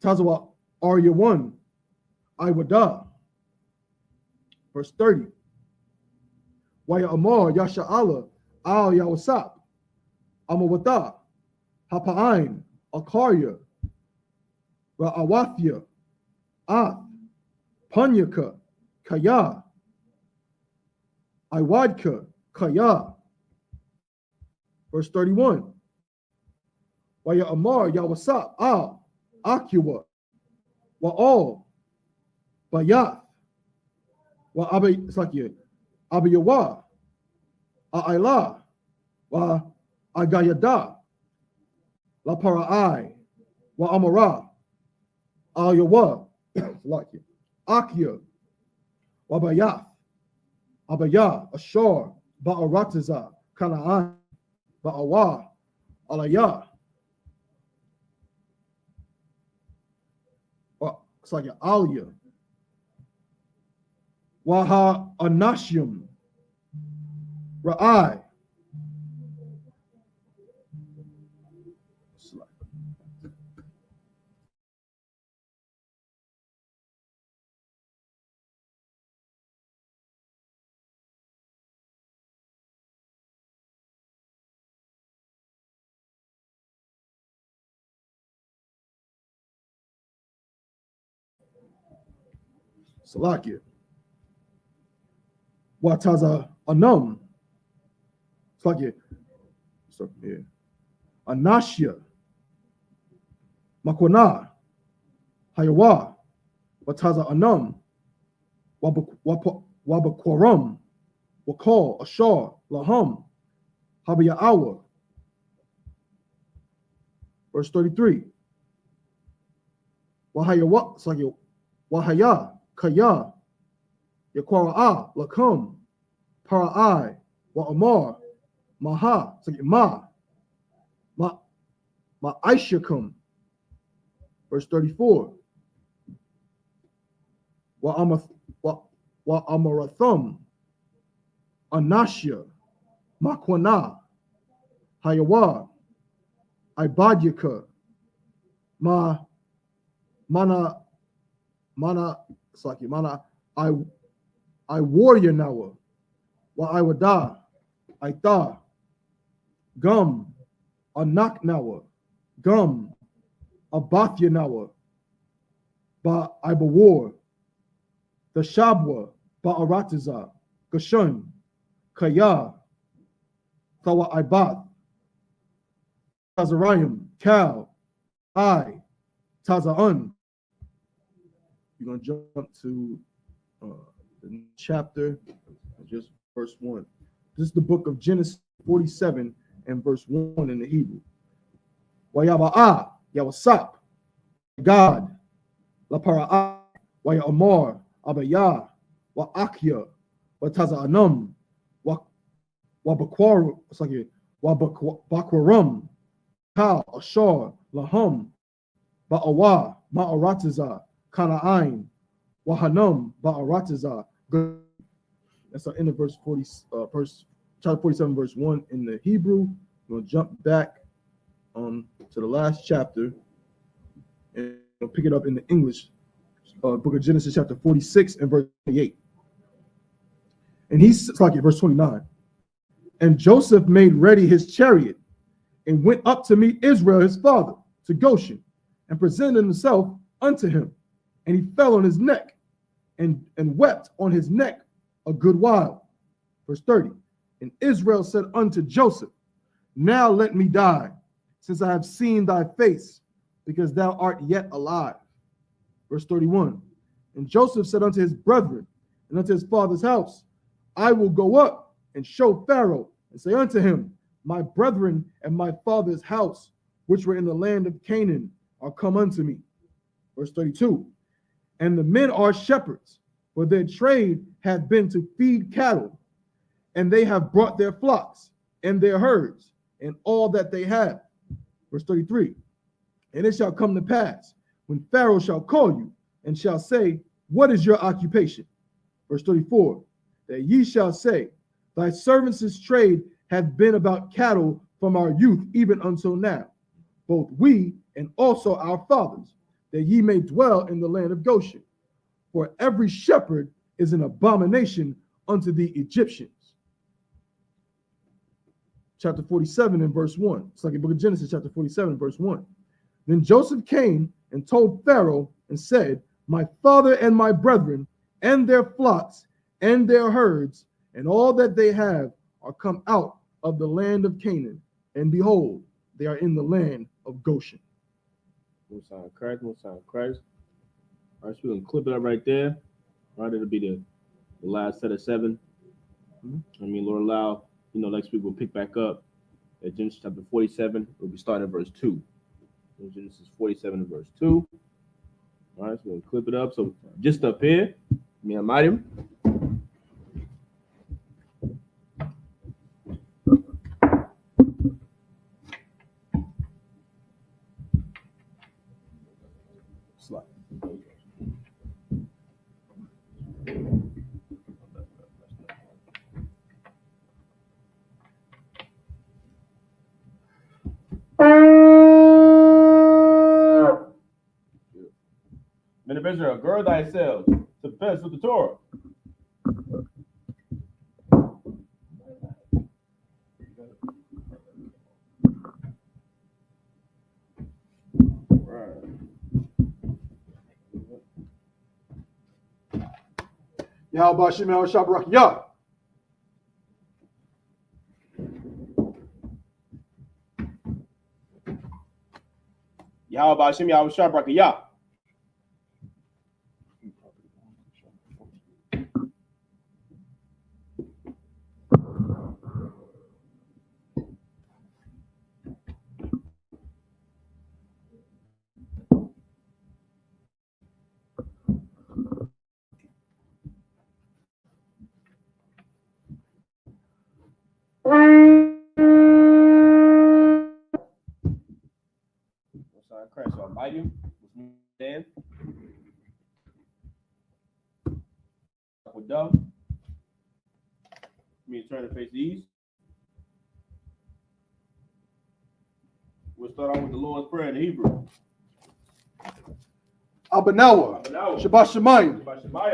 Tazawa Aryawan, Iwada. Verse 30. Waya Amar, Yasha'ala, Al Yawasap, Amawata, Hapa'ain, Akarya, Ra'awathya, Ath, Panyaka, Kaya, Iwadka, Kaya. Verse 31. Waya Amar, Yawasap, Al, Akua, Wa'al, Bayath, Wa'abi, it's like you, Abiyawa, A'ila, Wa Agayada, La Para'ai, Wa Amara, Al Yawa, like you, Akia, Wa Bayath, Abaya, Ashar, Ba'aratiza, Kana'an, Ba'awa, Alaya. It's like Alia. Waha Anashim, Ra'ai. Salakia. Wataza Anum. Salakia. So, yeah. Anashia. Makwana. Hayawa. Wataza Anum. Wabakwarum. Wakal. Ashar. Laham. Habiya'awa. Verse 33. Wahayawa. Salakia. Wahaya. Kaya, Yakwara'a, Lakum, Para'ai, Wa'amar, Maha, I.S.U.P.K. Verse 34. Wa'amarathum, Anashya, Makwana, Hayawa, Ibadyaka, Mana, Saki, Mana, I warrior now, Wa Iwada, I tha, Gum, Anak now, Gum, Abathya now, Ba Ibawar, the Shabwa, Ba Aratiza, Gashun, Kaya, Thawa Ibath, Tazarayim, Kal, I, Taza'un. You're going to jump to the chapter, just verse 1. This is the book of Genesis 47 and verse 1 in the Hebrew. Wayaba'a, Yawasap, God, La Para'a, Wayamar, Abaya, Wa Akya, Wa Taza'anum, Wa Bakwarum, Kal, Ashar, Lahum, Ba'awa, Ma'aratiza, Kana'ain, Wahanum, Ba'aratiza. That's our end of verse 40, chapter 47, verse 1 in the Hebrew. We'll jump back to the last chapter and we'll pick it up in the English book of Genesis, chapter 46 and verse 28. And he's like it, verse 29. And Joseph made ready his chariot and went up to meet Israel, his father, to Goshen, and presented himself unto him. And he fell on his neck and wept on his neck a good while. Verse 30. And Israel said unto Joseph, now let me die, since I have seen thy face, because thou art yet alive. Verse 31. And Joseph said unto his brethren and unto his father's house, I will go up and show Pharaoh and say unto him, my brethren and my father's house, which were in the land of Canaan, are come unto me. Verse 32. And the men are shepherds, for their trade hath been to feed cattle, and they have brought their flocks and their herds and all that they have. Verse 33. And it shall come to pass, when Pharaoh shall call you, and shall say, what is your occupation? Verse 34. That ye shall say, thy servants' trade hath been about cattle from our youth even until now, both we and also our fathers, that ye may dwell in the land of Goshen. For every shepherd is an abomination unto the Egyptians. Chapter 47 and verse 1. It's like the book of Genesis, chapter 47, verse 1. Then Joseph came and told Pharaoh and said, my father and my brethren and their flocks and their herds and all that they have are come out of the land of Canaan, and behold, they are in the land of Goshen. Most High Christ, Most High Christ. All right, so we're going to clip it up right there. All right, it'll be the last set of 7. I mean, Lord allow, next week we'll pick back up at Genesis chapter 47. We'll be starting at verse 2. So Genesis 47 and verse 2. All right, so we're going to clip it up. So just up here, me and Mariam. Men of Israel, gird thyself to fence with the Torah. Yahweh Hashem Yahweh Shabrak Yah. Yahweh Hashem Yahweh Shabrak Yah. Christ Almighty, stand with dove. Me turn to face the east. We'll start off with the Lord's Prayer in Hebrew. Abanawa, Shabbat Shemayim,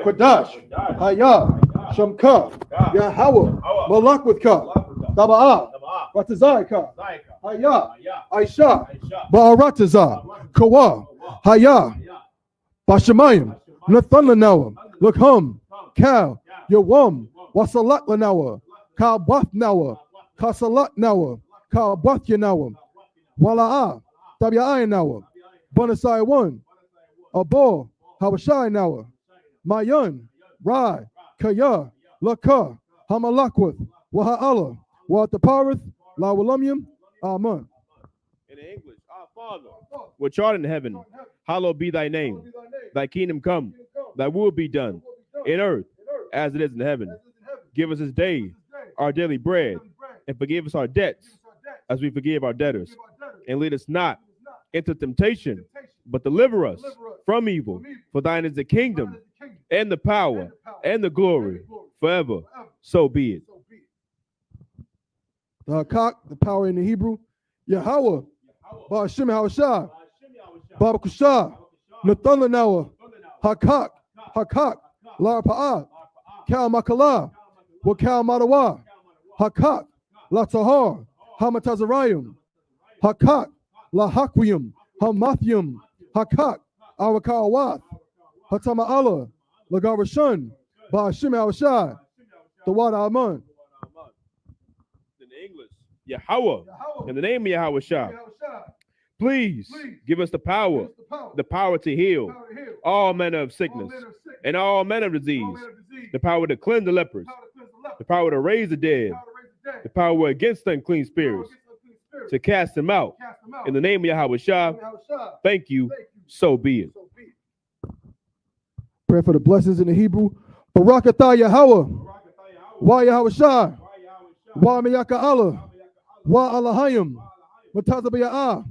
Kodash, Hayah, Shamka, Yahweh, Malak with Ka, Daba'ah, Ratazai Ka, Hayah, Aisha, Ba'aratazah, Kawa, Hayah, Bashamayim, Nathan Lanawa, Lukhum, Kal, Yawam, Wasalat Lanawa, Kal Bath Nawa, Kasalat Nawa, Kal Bath Yanawa, Wala'ah, Tabi'ai Nawa, Bonasai 1, Abo, Habashai Nawa, Mayan, Rai, Kaya, Laka, Hamalakwith, Waha'ala, Wataparith, Lawalumium, Amen. In English, our Father, which art in heaven, hallowed be thy name. Thy kingdom come, thy will be done, in earth as it is in heaven. Give us this day our daily bread, and forgive us our debts as we forgive our debtors. And lead us not into temptation, but deliver us from evil. For thine is the kingdom, and the power, and the glory, forever. So be it. The Hakak, the power in the Hebrew, Yahweh, Ba'ashem Hawashah, Baba Kushah, Nathan Lanawa, Hakak, La-Pa'ah, Kal Makalah, Wakal Madawa, Hakak, La Tahar, Hamatazarayim, Hakak, La Hakwiyum, Hamathium, Hakak, Awakawath, Hatama'ala, Lagarashun, Ba'ashem Hawashah, the Wad Aman. In English, Yahweh, in the name of Yahweh Shah, please give us the power to heal all manner of sickness and all manner of disease, the power to cleanse the lepers, the power to raise the dead, the power against unclean spirits, to cast them out. In the name of Yahweh Shah, thank you, so be it. Pray for the blessings in the Hebrew. Barak atah Yahweh, wa Yahweh Shah, wa Meyaka Allah, wa Alahayim, Matazabiyah,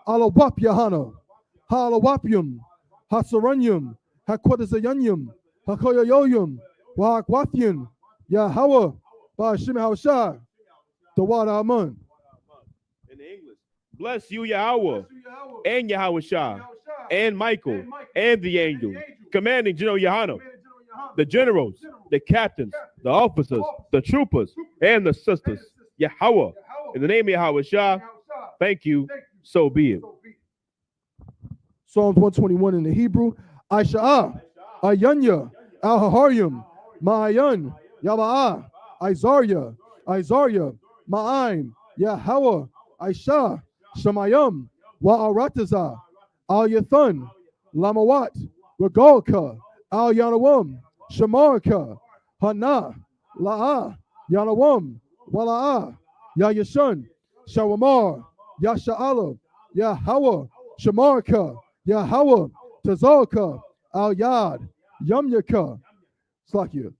Alawap Yahanna, Halawapyum, Hasaranyum, Hakwatazayanyum, Hakoyoyoyum, wa Akwathian, Yahweh, Ba'ashim Hawshah, Dawada Amun. In the English, bless you, Yahweh, and Yahweh Shah, and Michael, and the angels, commanding General Yahanna, the generals, the captains, the officers, the troopers, and the sisters. Yahweh, in the name of Yahweh Shah, thank you, so be it. Psalms 121 in the Hebrew. Aisha'ah, Ayanya, Al-Haharyum, Ma'ayan, Yaba'ah, Isaiah, Ma'aim, Yahweh, Aisha, Shemayim, Wa'aratazah, Al-Yathan, Lamawat, Regalka, Al-Yanawam, Shemarka, Hana, La'ah, Yanawam, Wala'ah, Yayashun, Shawamar, Yasha'ala, Yahweh, Shemarka, Yahweh, Tazalka, Al-Yad, Yumyaka, Slakia,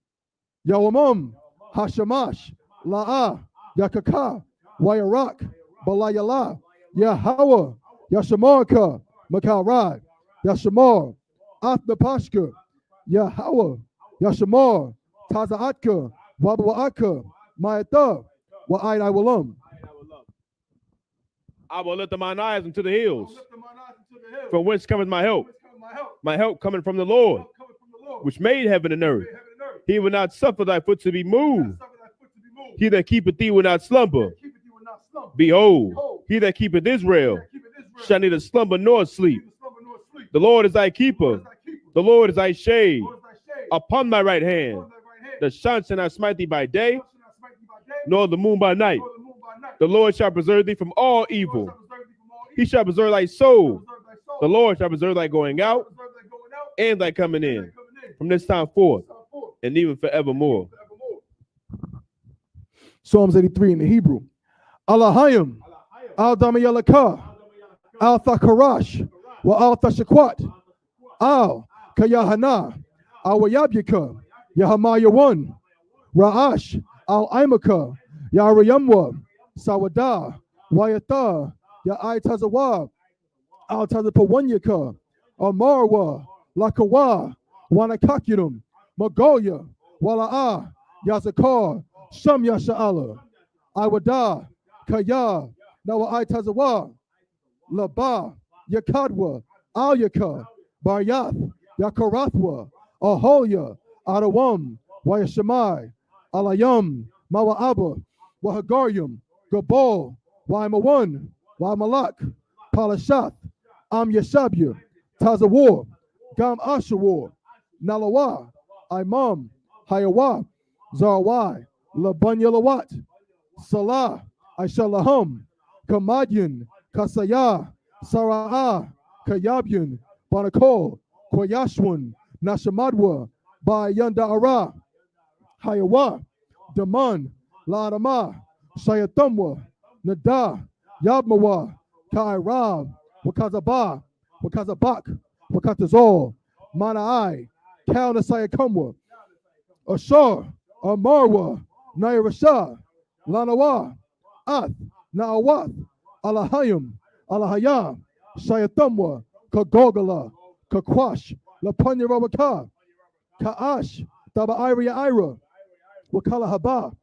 Yawamam, Hashamash, La'ah, Yakaka, Wayarak, Balayala, Yahweh, Yashamarka, Makarad, Yashamar, Athnapashka, Yahweh, Yashamar, Tazaatka, Wabuaka, Mayata, Wa'ai Walam. I will lift up mine eyes unto the hills, from whence cometh my help. My help coming from the Lord, which made heaven and earth. He will not suffer thy foot to be moved. He that keepeth thee will not slumber. Behold, he that keepeth Israel shall neither slumber nor sleep. The Lord is thy keeper. The Lord is thy shade upon thy right hand. The sun shall not smite thee by day, nor the moon by night. The Lord shall preserve thee from all evil. He shall preserve thy soul. The Lord shall preserve thy going out and thy coming in, from this time forth and even forevermore. Psalms 83 in the Hebrew. Alahayim, Al-Damayalaka, Al-Thakarash, wa Al-Thashakwat, Al-Kayahanna, Al-Wayabika, Yahamayawan, Ra'ash, Al-Imaka, Yarayamwa, Sawada, Wayata, Ya'ai Tazawa, Al-Tazapawanyaka, Amarwa, Lakawa, Wanakakinum, Magoya, Wala'a, Yazakar, Sham Yasha'ala, Iwada, Kaya, Nawa'ai Tazawa, Laba, Yakadwa, Alyaka, Baryath, Yakarathwa, Aholia, Adawam, Wayashamai, Alayam, Mawa'aba, Wahagaryum, Gabal, Waimawan, Waimalak, Palashath, Am Yashabya, Tazawar, Gam Ashawar, Nalawa, Imam, Hayawa, Zarwai, Labanyalawat, Salah, Aishalaham, Kamadyan, Kasaya, Sara'ah, Kayabyan, Banakol, Koyashwan, Nashamadwa, Bayanda Ara, Hayawa, Daman, Ladama, Shayatamwa, Nada, Yabmawa, Kairab, Wakazaba, Wakazabak, Wakatazol, Manai, Kalnasayakamwa, Ashar, Amarwa, Nairasha, Lanawa, Ath, Naawath, Alahayim, Alahayam, Shayatamwa, Kagogala, Kakwash, Lapanyarabaka, Kaash, Taba Ira, Wakala Haba,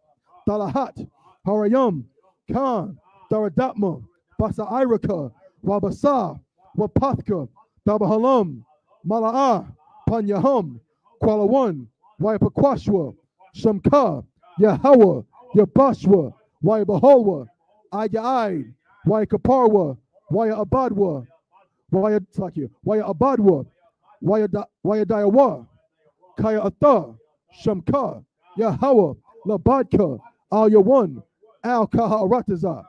Talahat, Harayam, Khan, Daradatma, Basa Iraka, Wabasa, Wapathka, Dabahalam, Mala'ah, Panyaham, Kualawan, Waipakwashwa, Shamka, Yahawa, Yabashwa, Waibaholwa, Ayaid, Waikaparwa, Waya Abadwa, Waya Abadwa, Waya Dayawa, Kaya Atha, Shamka, Yahawa, Labadka, Al Yawan, Al Kaharataza.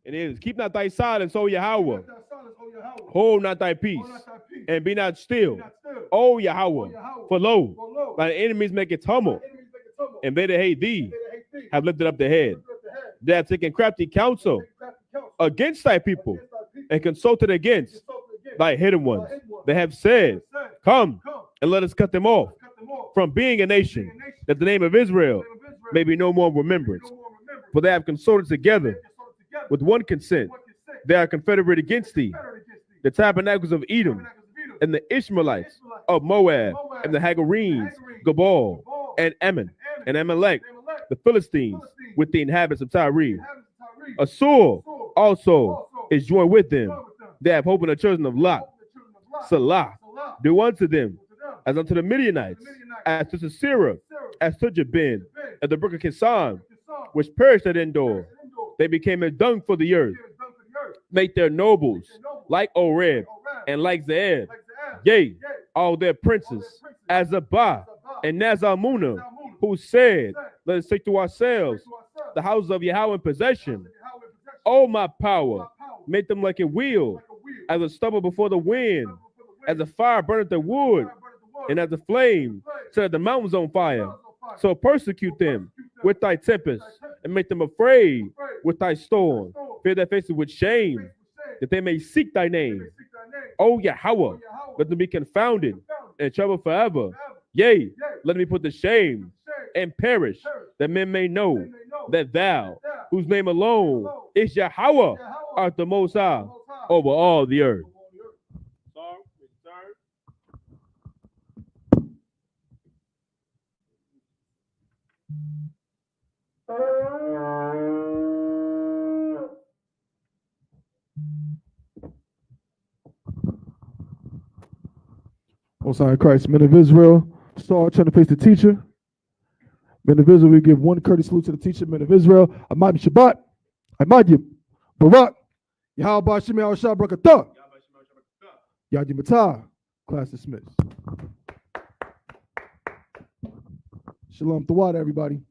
And it is, keep not thy silence, O Yahweh. Keep not thy silence, O Yahweh. Hold not thy peace. Hold not thy peace. And be not still, Be not still. O Yahweh. Yahweh. For lo, For lo, thine enemies make it tumult, thy enemies make a tumult. and they that hate thee They that hate thee have lifted up the head. lift up the head. They have taken crafty counsel Take crafty counsel against thy people, against thy people. and consulted against Consulted against thy hidden ones. thy hidden ones. They have said, Said, Come Come, and let us cut them off cut them off. from being a nation, that the name of Israel The name of Israel may be no more remembered. no more remembered. For they have consulted together They consulted together with one consent. what consent They are confederate against thee, confederate against thee. the tabernacles of Edom, Tabernacles of Edom, and the Ishmaelites of Moab, and the Hagarenes, Gabal, and Ammon, and Amalek, the Philistines, with the inhabitants of Tyre. inhabitants of Tyre. Assur also is joined with them. Join with them. They have hope in the children of Lot. The children of Lot. Salah, Salah. do unto them To them. as unto the Midianites, as to Sisera, as to Jabin, at the brook of Kisan, which perished at Endor. They became a dung for the earth. Make their nobles like Oreb and like Zeeb. Yea, all their princes, as Abba and Nazalmunna, who said, Let us take to ourselves the houses of Yahweh in possession. O my power, make them like a wheel, as a stubble before the wind, as a fire burneth the wood, and as a flame set the mountains on fire. So persecute them with thy tempest, and make them afraid with thy storm. Fill their faces with shame, that they may seek thy name. O Yahweh, let them be confounded and troubled forever. Yea, let me put to shame and perish, that men may know that thou, whose name alone is Yahweh, art the Most High over all the earth. Most High in Christ, men of Israel, start trying to face the teacher. Men of Israel, we give one courteous salute to the teacher. Men of Israel, Ahmad Shabbat, Ahmad Barak, Yahweh Shemi Al-Shah Brakatah, Yadi Matah. Class dismissed. Shalom Tawad, everybody.